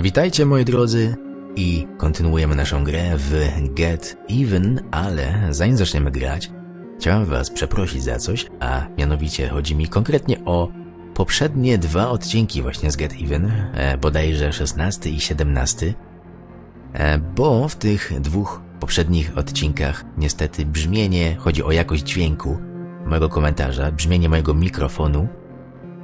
Witajcie moi drodzy i kontynuujemy naszą grę w Get Even, ale zanim zaczniemy grać, chciałem was przeprosić za coś, a mianowicie chodzi mi konkretnie o poprzednie dwa odcinki właśnie z Get Even, bodajże 16 i 17, bo w tych dwóch poprzednich odcinkach niestety brzmienie, chodzi o jakość dźwięku mojego komentarza, brzmienie mojego mikrofonu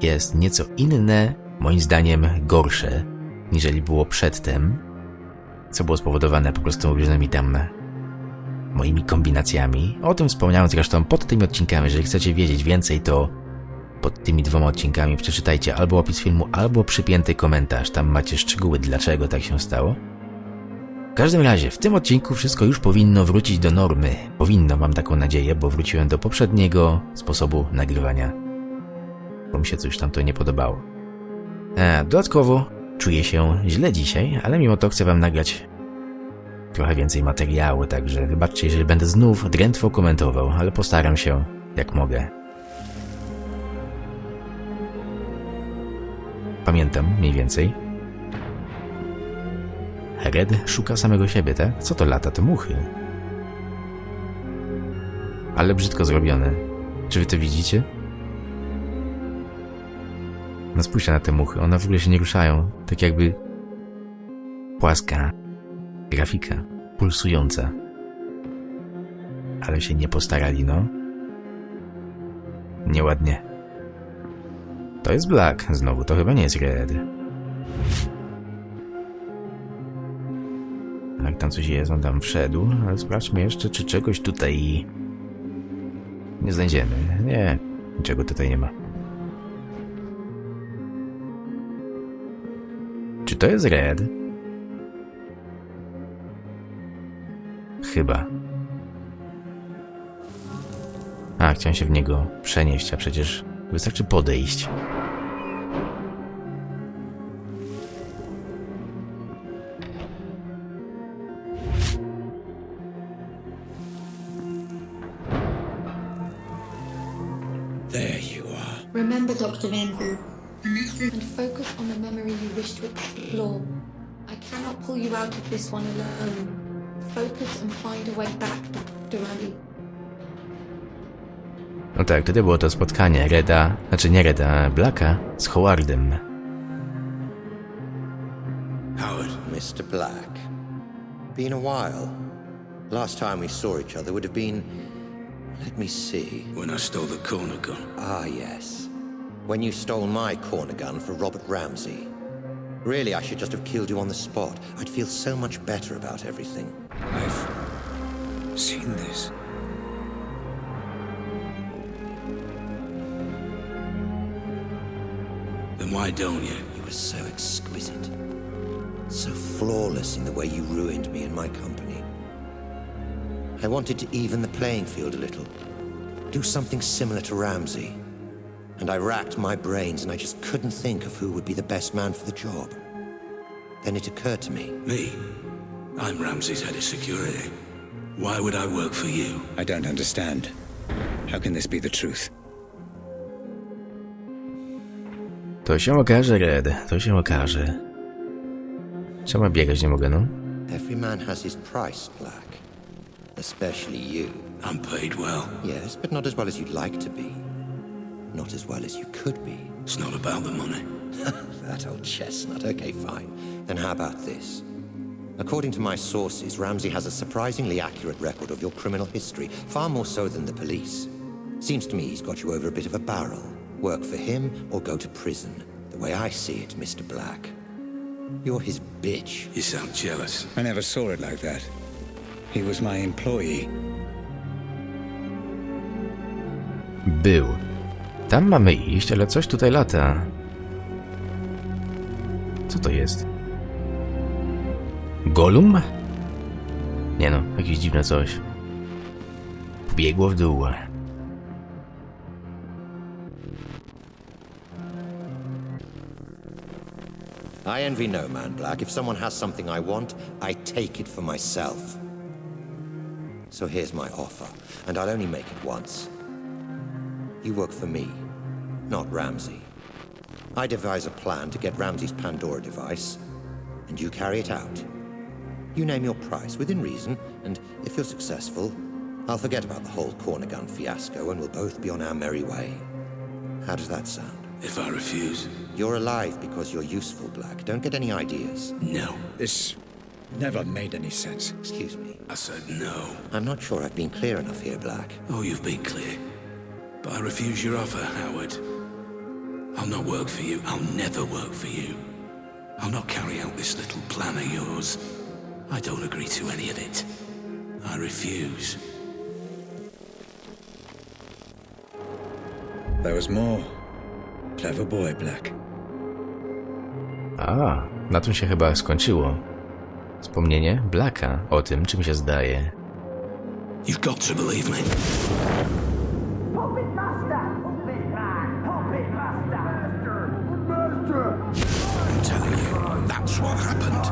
jest nieco inne, moim zdaniem gorsze, niżeli było przedtem, co było spowodowane po prostu różnymi tam moimi kombinacjami. O tym wspomniałem zresztą pod tymi odcinkami. Jeżeli chcecie wiedzieć więcej, to pod tymi dwoma odcinkami przeczytajcie albo opis filmu, albo przypięty komentarz. Tam macie szczegóły, dlaczego tak się stało. W każdym razie, w tym odcinku wszystko już powinno wrócić do normy. Powinno, mam taką nadzieję, bo wróciłem do poprzedniego sposobu nagrywania, bo mi się coś tam to nie podobało. Dodatkowo czuję się źle dzisiaj, ale mimo to chcę wam nagrać trochę więcej materiału, także wybaczcie, jeżeli będę znów drętwo komentował, ale postaram się jak mogę. Pamiętam mniej więcej. Red szuka samego siebie, tak? Co to lata? To muchy. Ale brzydko zrobione. Czy wy to widzicie? No spójrzcie na te muchy, one w ogóle się nie ruszają. Tak jakby płaska grafika, pulsująca. Ale się nie postarali, no. Nieładnie. To jest Black znowu, to chyba nie jest Red. Jak tam coś jest, on tam wszedł, ale sprawdźmy jeszcze, czy czegoś tutaj nie znajdziemy. Nie, niczego tutaj nie ma. Czy to jest Red? Chyba. Chciałem się w niego przenieść, a przecież wystarczy podejść. There you are. Remember, Dr. Wenzel, And focus on the memory you wish to explore. I cannot pull you out of this one alone. Focus and find a way back, Dr. Ali. No tak, wtedy było to spotkanie Reda, znaczy nie Reda, Blacka z Howardem. Howard. Mr. Black. Been a while. Last time we saw each other would have been... Let me see. When I stole the corner gun. Ah, yes. When you stole my corner gun for Robert Ramsey. Really, I should just have killed you on the spot. I'd feel so much better about everything. I've seen this. Then why don't you? You were so exquisite. So flawless in the way you ruined me and my company. I wanted to even the playing field a little. Do something similar to Ramsey. And I racked my brains and I just couldn't think of who would be the best man for the job. Then it occurred to me. Me? I'm Ramsey's head of security. Why would I work for you? I don't understand. How can this be the truth? To się okaże, Red, to się okaże. Czemu biegać nie mogę, no? Every man has his price, Black. Especially you. I'm paid well. Yes, but not as well as you'd like to be. Not as well as you could be. It's not about the money. That old chestnut. Okay, fine. Then how about this? According to my sources, Ramsey has a surprisingly accurate record of your criminal history, far more so than the police. Seems to me he's got you over a bit of a barrel. Work for him or go to prison. The way I see it, Mr. Black. You're his bitch. You sound jealous. I never saw it like that. He was my employee. Był. Tam mamy iść, ale coś tutaj lata. Co to jest? Golum? Nie no, jakieś dziwne coś. Biegło w dół. I envy no man, Black. If someone has something I want, I take it for myself. So here's my offer, and I'll only make it once. You work for me, not Ramsey. I devise a plan to get Ramsey's Pandora device. and you carry it out. You name your price within reason, and if you're successful, I'll forget about the whole corner gun fiasco and we'll both be on our merry way. How does that sound? If I refuse? You're alive because you're useful, Black. Don't get any ideas. No. This never made any sense. Excuse me. I said no. I'm not sure I've been clear enough here, Black. Oh, you've been clear. But I refuse your offer, Howard. I'll not work for you. I'll never work for you. I'll not carry out this little plan of yours. I don't agree to any of it. I refuse. There was more. Clever boy, Black. A, na tym się chyba skończyło. Wspomnienie Blacka o tym, czym się zdaje. You've got to believe me. Puppet master! Puppet man! Puppet master! Master! I'm telling you, that's what happened.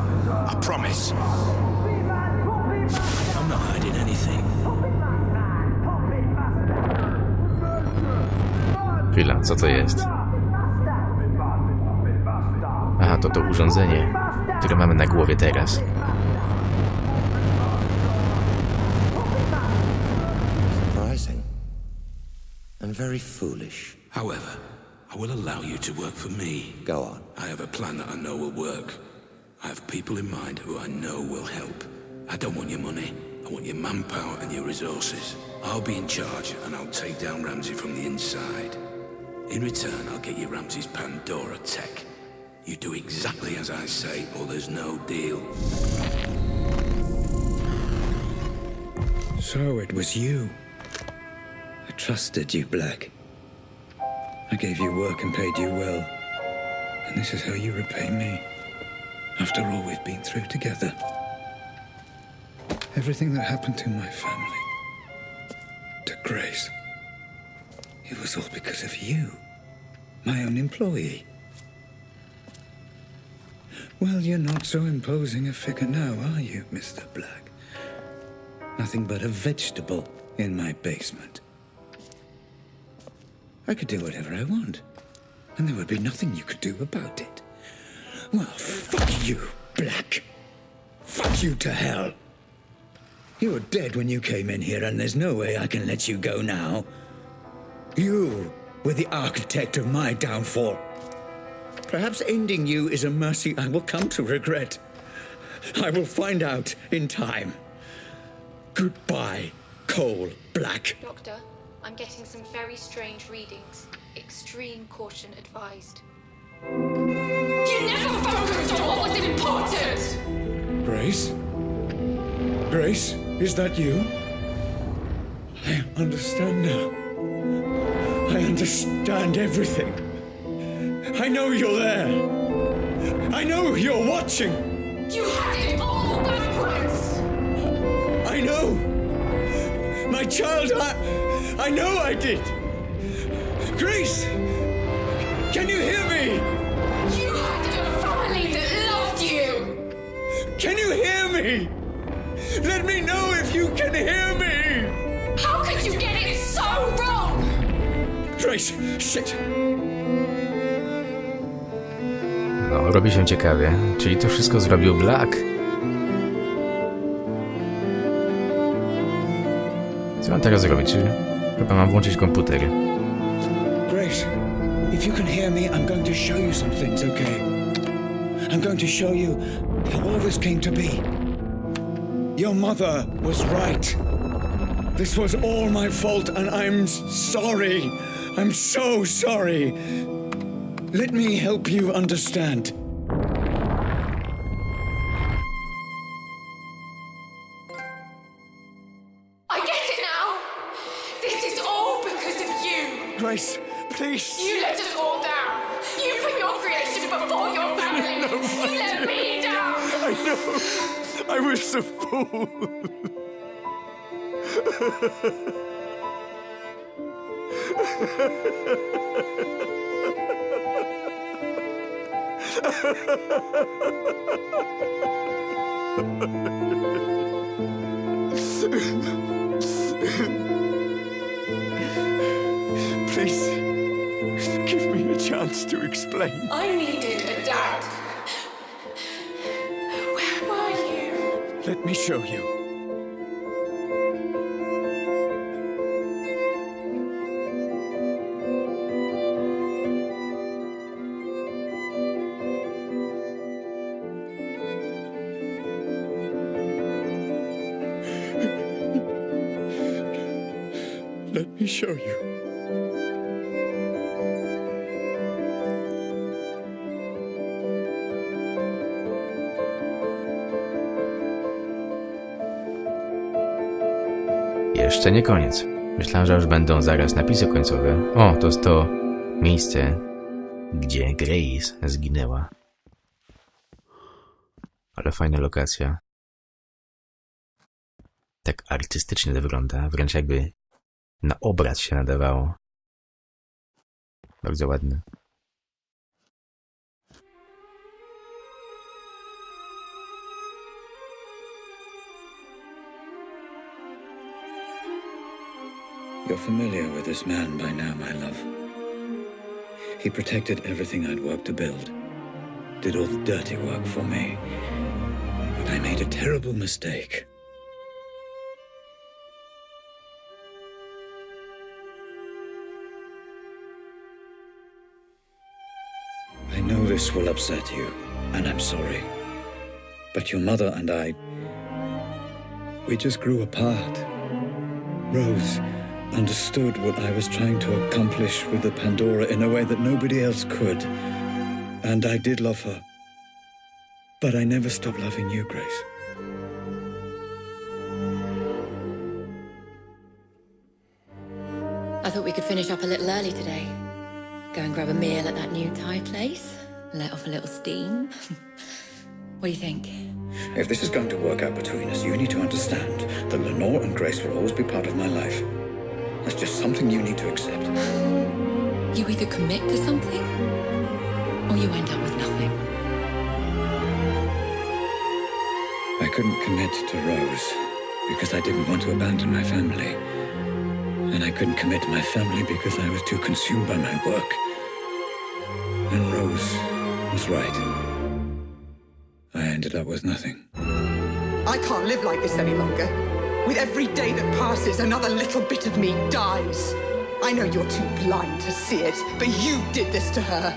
I promise. Puppet man! Puppet master! I'm not hiding anything. Puppet man! Puppet master! Chwila, co to jest? Aha, to urządzenie, które mamy na głowie teraz. Surprising. And very foolish. However, I will allow you to work for me. Go on. I have a plan that I know will work. I have people in mind who I know will help. I don't want your money. I want your manpower and your resources. I'll be in charge and I'll take down Ramsey from the inside. In return, I'll get you Ramsey's Pandora tech. You do exactly as I say, or there's no deal. So it was you. I trusted you, Black. I gave you work and paid you well. And this is how you repay me. After all we've been through together. Everything that happened to my family, to Grace, it was all because of you, my own employee. Well, you're not so imposing a figure now, are you, Mr. Black? Nothing but a vegetable in my basement. I could do whatever I want, and there would be nothing you could do about it. Well, fuck you, Black. Fuck you to hell. You were dead when you came in here, and there's no way I can let you go now. You were the architect of my downfall. Perhaps ending you is a mercy I will come to regret. I will find out in time. Goodbye, Cole Black. Doctor, I'm getting some very strange readings. Extreme caution advised. You never focused on what was important! Grace? Grace, is that you? I understand now. I understand everything. I know you're there. I know you're watching. You had it all backwards! I know. My child, I know I did. Grace, can you hear me? You had a family that loved you! Can you hear me? Let me know if you can hear me. How could you get it so wrong? Grace, shit. No, robi się ciekawie. Czyli to wszystko zrobił Black? Co mam teraz zrobić? Chyba mam włączyć komputer. Grace, if you can hear me, I'm going to show you some things, okay? I'm going to show you how all this came to be. Your mother was right. This was all my fault, and I'm sorry. I'm so sorry. Let me help you understand. I get it now! This is all because of you! Grace, please. You let us all down! You put your creation before your family! You let me down! I know. I was a fool. Please, give me a chance to explain. I needed a dad. Let me show you. Let me show you. Jeszcze nie koniec. Myślałem, że już będą zaraz napisy końcowe. O, to jest to miejsce, gdzie Grace zginęła. Ale fajna lokacja. Tak artystycznie to wygląda, wręcz jakby na obraz się nadawało. Bardzo ładny. You're familiar with this man by now, my love. He protected everything I'd worked to build. Did all the dirty work for me. But I made a terrible mistake. I know this will upset you, and I'm sorry. But your mother and we just grew apart. Rose understood what I was trying to accomplish with the Pandora in a way that nobody else could. And I did love her. But I never stopped loving you, Grace. I thought we could finish up a little early today. Go and grab a meal at that new Thai place. Let off a little steam. What do you think? If this is going to work out between us, you need to understand that Lenore and Grace will always be part of my life. That's just something you need to accept. You either commit to something, or you end up with nothing. I couldn't commit to Rose because I didn't want to abandon my family. And I couldn't commit to my family because I was too consumed by my work. And Rose was right. I ended up with nothing. I can't live like this any longer. With every day that passes, another little bit of me dies. I know you're too blind to see it, but you did this to her.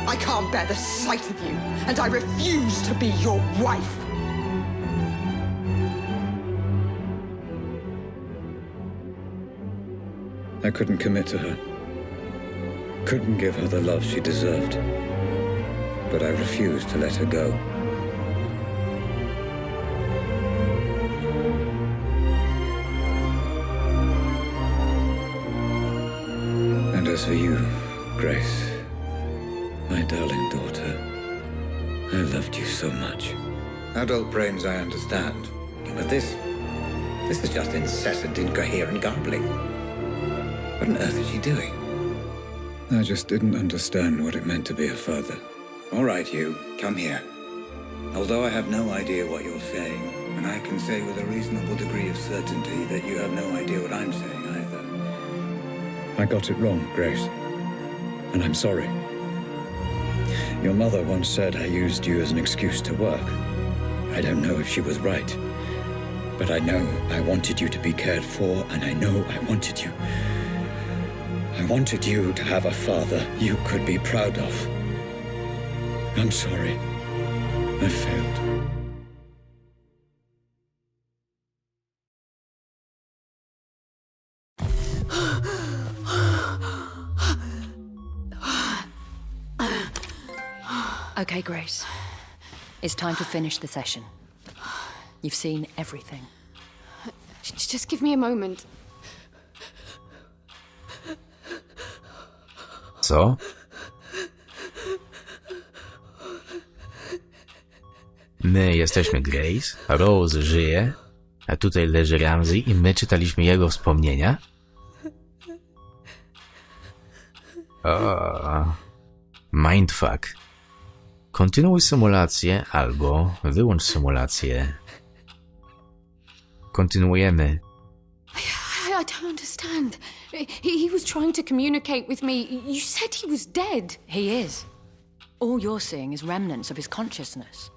I can't bear the sight of you, and I refuse to be your wife. I couldn't commit to her. Couldn't give her the love she deserved. But I refused to let her go. And as for you, Grace, my darling daughter, I loved you so much. Adult brains I understand, but this is just incessant, incoherent garbling. What on earth is she doing? I just didn't understand what it meant to be a father. All right, you, come here. Although I have no idea what you're saying, and I can say with a reasonable degree of certainty that you have no idea what I'm saying either. I got it wrong, Grace. And I'm sorry. Your mother once said I used you as an excuse to work. I don't know if she was right. But I know I wanted you to be cared for, and I know I wanted you. I wanted you to have a father you could be proud of. I'm sorry. I failed. Okay, Grace. It's time to finish the session. You've seen everything. Just give me a moment. Co? My jesteśmy Grace, Rose żyje, a tutaj leży Ramsey i my czytaliśmy jego wspomnienia? O, mindfuck. Kontynuuj symulację albo wyłącz symulację. Kontynuujemy. I don't understand. He was trying to communicate with me. You said he was dead. He is. All you're seeing is remnants of his consciousness.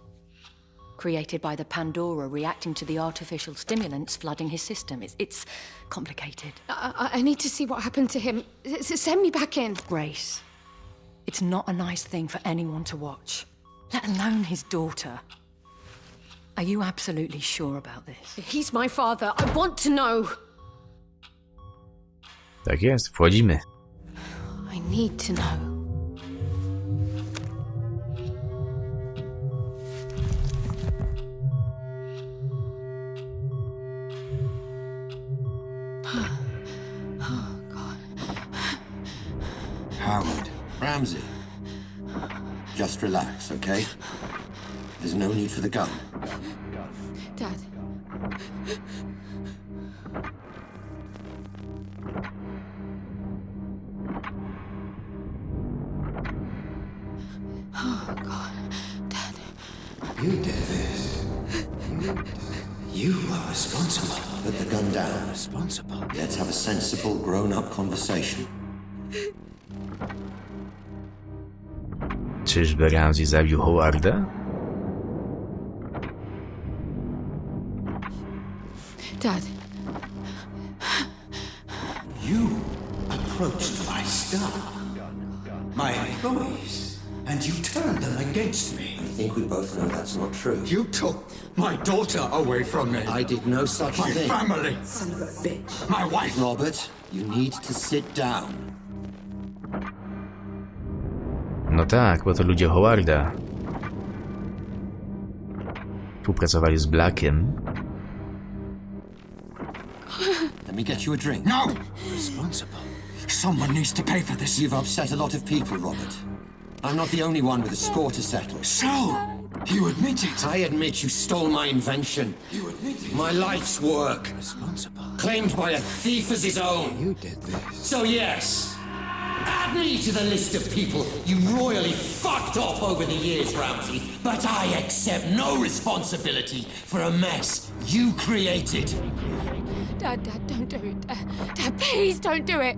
created by the Pandora reacting to the artificial stimulants flooding his system. It's complicated. I need to see what happened to him. Send me back in. Grace, it's not a nice thing for anyone to watch, let alone his daughter. Are you absolutely sure about this? He's my father. I want to know. Tak jest, wchodzimy. I need to know. Howard. Ramsey. Just relax, okay? There's no need for the gun. Dad. Oh, God. Dad. You did this. You are responsible. Put the gun down. Responsible. Let's have a sensible, grown-up conversation. Czyżby Ramsey zabił Howarda? Dad. You approached my staff, my employees, and you turned them against me. I think we both know that's not true. You took my daughter away from me. I did no such My thing. family. Son of a bitch. My wife. Robert, you need to sit down. No tak, bo to ludzie Howarda. Współpracowali z Blackiem. Let me get you a drink. No! Responsible. Someone needs to pay for this. You've upset a lot of people, Robert. I'm not the only one with a score to settle. So, you admit it. I admit you stole my invention. You admit it. My life's work. Responsible. Claimed by a thief as his own. You did this. So yes, add me to the list of people you royally fucked off over the years, Ramsey. But I accept no responsibility for a mess you created. Dad, don't do it. Dad, please don't do it.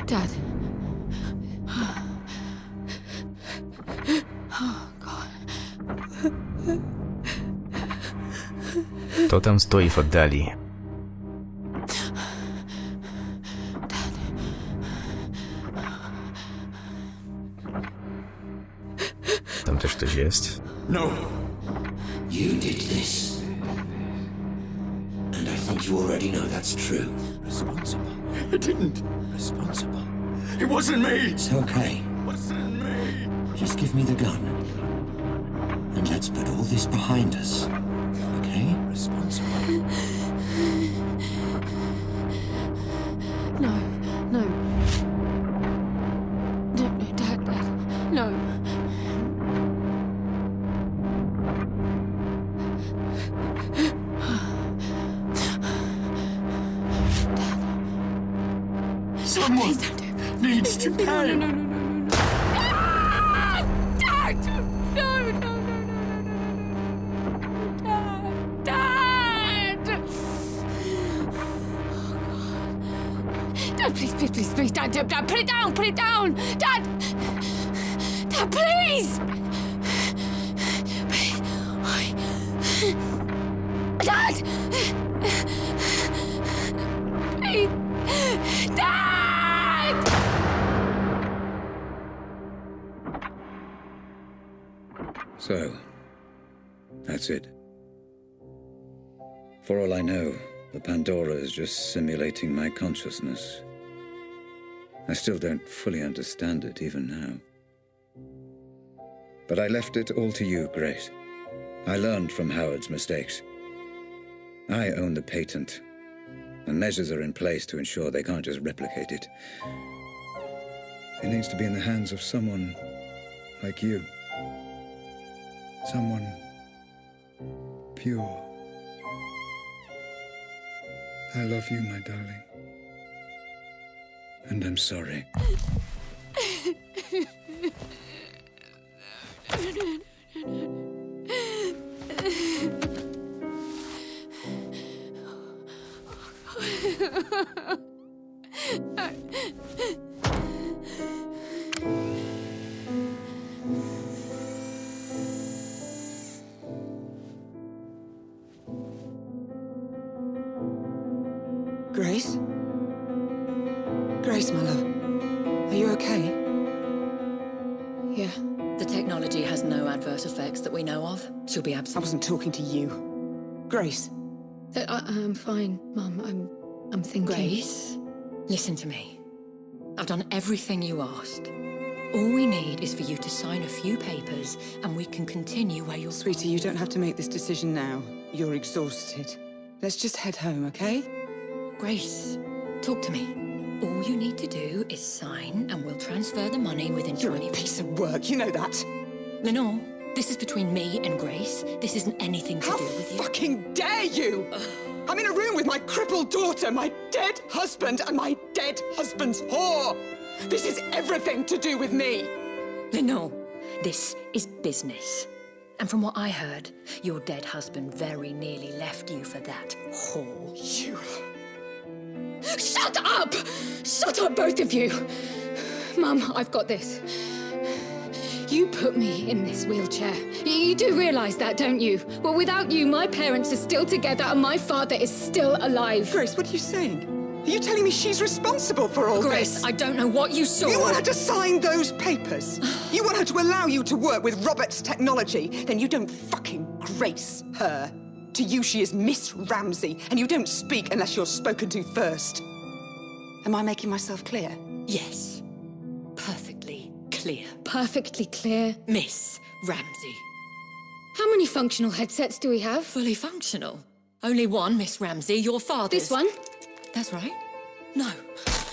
Dad. Oh, God. To tam stoi w oddali. Tam też ktoś jest. No. You did this. And I think you already know that's true. Responsible. It didn't. Responsible. It wasn't me. It's okay. It wasn't me. Just give me the gun. And let's put all this behind us. Okay? Responsible. No. No, Dad, no. Someone Please don't do it. needs to pay. No. Ah! Dad! No. Dad! Dad, please, Dad, put it down! Dad, please! Dad! Please! Dad! So, that's it. For all I know, the Pandora is just simulating my consciousness. I still don't fully understand it, even now. But I left it all to you, Grace. I learned from Howard's mistakes. I own the patent, and measures are in place to ensure they can't just replicate it. It needs to be in the hands of someone like you. Someone pure. I love you, my darling. And I'm sorry. Grace? Grace, my love. Are you okay? Yeah. The technology has no adverse effects that we know of. She'll be I absent. wasn't talking to you. Grace. I'm fine, Mum. I'm thinking. Grace, listen to me. I've done everything you asked. All we need is for you to sign a few papers and we can continue where you're... Sweetie, you don't have to make this decision now. You're exhausted. Let's just head home, okay? Grace, talk to me. All you need to do is sign and we'll transfer the money within You're 20 a piece of work, you know that. Lenore, this is between me and Grace. This isn't anything to How do with you. fucking dare you! I'm in a room with my crippled daughter, my dead husband, and my dead husband's whore! This is everything to do with me! Lenore, this is business. And from what I heard, your dead husband very nearly left you for that whore. You... Shut up! Shut up, both of you! Mum, I've got this. You put me in this wheelchair. You do realise that, don't you? Well, without you, my parents are still together and my father is still alive. Grace, what are you saying? Are you telling me she's responsible for all Grace, this? I don't know what you saw. You want her to sign those papers? You want her to allow you to work with Robert's technology? Then you don't fucking grace her. To you, she is Miss Ramsey, and you don't speak unless you're spoken to first. Am I making myself clear? Yes. Perfectly clear. Perfectly clear. Miss Ramsey. How many functional headsets do we have? Fully functional. Only one, Miss Ramsey, your father's. This one? That's right. No.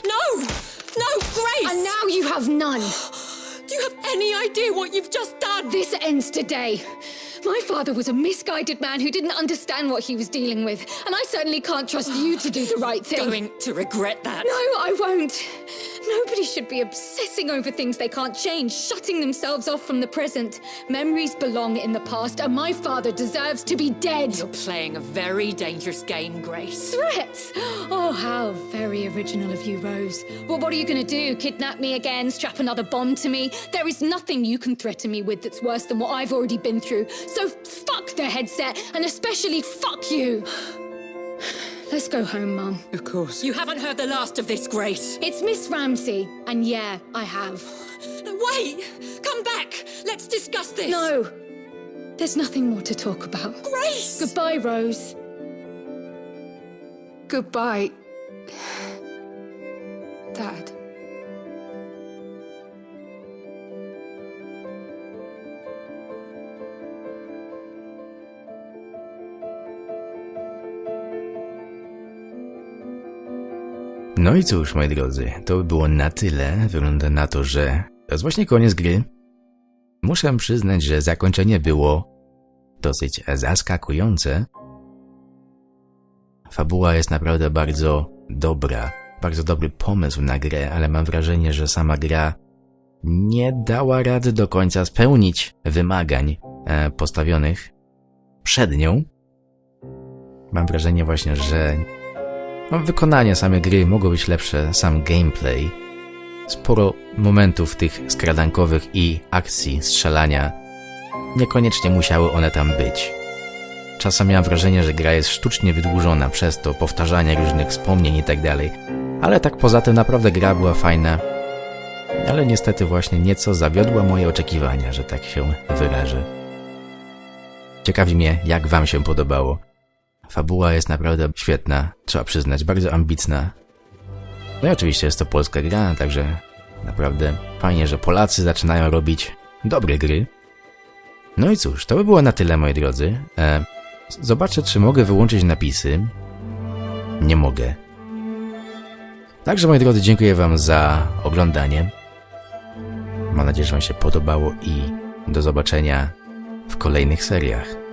No! No, Grace! And now you have none. Do you have any idea what you've just done? This ends today. My father was a misguided man who didn't understand what he was dealing with, and I certainly can't trust you to do the right thing. Going to regret that. No, I won't. Nobody should be obsessing over things they can't change, shutting themselves off from the present. Memories belong in the past, and my father deserves to be dead. You're playing a very dangerous game, Grace. Threats? Oh, how very original of you, Rose. Well, what are you going to do? Kidnap me again? Strap another bomb to me? There is nothing you can threaten me with that's worse than what I've already been through. So fuck the headset, and especially fuck you. Let's go home, Mum. Of course. You haven't heard the last of this, Grace. It's Miss Ramsey, and yeah, I have. No, wait! Come back! Let's discuss this! No, there's nothing more to talk about. Grace! Goodbye, Rose. Goodbye, Dad. No i cóż, moi drodzy, to by było na tyle. Wygląda na to, że to jest właśnie koniec gry. Muszę przyznać, że zakończenie było dosyć zaskakujące. Fabuła jest naprawdę bardzo dobra, bardzo dobry pomysł na grę, ale mam wrażenie, że sama gra nie dała rady do końca spełnić wymagań postawionych przed nią. Mam wrażenie właśnie, że wykonanie samej gry mogło być lepsze, sam gameplay. Sporo momentów tych skradankowych i akcji strzelania niekoniecznie musiały one tam być. Czasem miałem wrażenie, że gra jest sztucznie wydłużona przez to powtarzanie różnych wspomnień i tak dalej. Ale tak poza tym naprawdę gra była fajna. Ale niestety właśnie nieco zawiodła moje oczekiwania, że tak się wyrażę. Ciekawi mnie, jak wam się podobało. Fabuła jest naprawdę świetna, trzeba przyznać, bardzo ambitna. No i oczywiście jest to polska gra, także naprawdę fajnie, że Polacy zaczynają robić dobre gry. No i cóż, to by było na tyle, moi drodzy. Zobaczę, czy mogę wyłączyć napisy. Nie mogę. Także, moi drodzy, dziękuję wam za oglądanie. Mam nadzieję, że wam się podobało i do zobaczenia w kolejnych seriach.